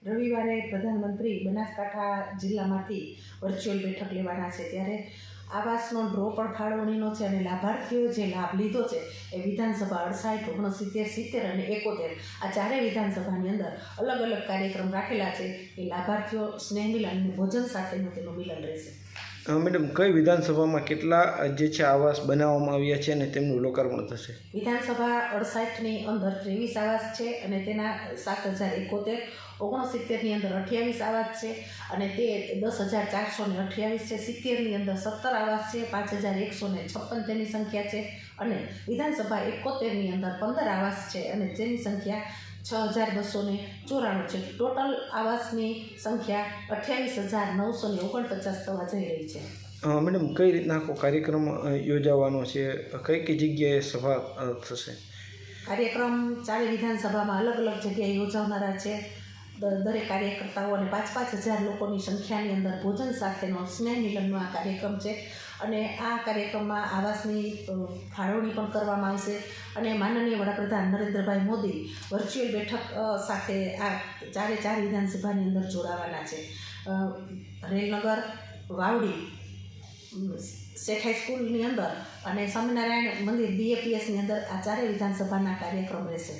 રવિવારે પ્રધાનમંત્રી બનાસકાંઠા જિલ્લામાંથી વર્ચ્યુઅલ બેઠક લેવાના છે, ત્યારે આવાસનો ડ્રો પણ ફાળવણીનો છે અને લાભાર્થીઓએ જે લાભ લીધો છે એ વિધાનસભા 68, 69, 70 અને 71 આ ચારેય વિધાનસભાની અંદર અલગ અલગ કાર્યક્રમ રાખેલા છે. એ લાભાર્થીઓ સ્નેહ મિલન અને ભોજન સાથેનું તેનું મિલન રહેશે. મેડમ, કઈ વિધાનસભામાં કેટલા જે છે આવાસ બનાવવામાં આવ્યા છે અને તેમનું લોકાર્પણ થશે? વિધાનસભા 68ની અંદર 23 આવાસ છે અને તેના 7071, 69ની અંદર 28 આવાસ છે અને તે 10,428 છે. 70ની અંદર 17 આવાસ છે, 5,156 તેની સંખ્યા છે અને વિધાનસભા 71ની અંદર 15 આવાસ છે અને તેની સંખ્યા 6,294 છે. ટોટલ આવાસની સંખ્યા 28,949 થવા જઈ રહી છે. મેડમ, કઈ રીતના આખો કાર્યક્રમ યોજાવાનો છે? કઈ કઈ જગ્યાએ સભા થશે? કાર્યક્રમ ચારે વિધાનસભામાં અલગ અલગ જગ્યાએ યોજાનારા છે. દરેક કાર્યકર્તાઓ અને 5,000 લોકોની સંખ્યાની અંદર ભોજન સાથેનો સ્નેહ મિલનનો આ કાર્યક્રમ છે અને આ કાર્યક્રમમાં આવાસની ફાળવણી પણ કરવામાં આવશે અને માનનીય વડાપ્રધાન નરેન્દ્રભાઈ મોદી વર્ચ્યુઅલ બેઠક સાથે આ ચાર વિધાનસભાની અંદર જોડાવાના છે. રેલનગર, વાવડી, શેઠ હાઈસ્કૂલની અંદર અને સ્વામિનારાયણ મંદિર BAPSની અંદર આ ચારેય વિધાનસભાના કાર્યક્રમ રહેશે.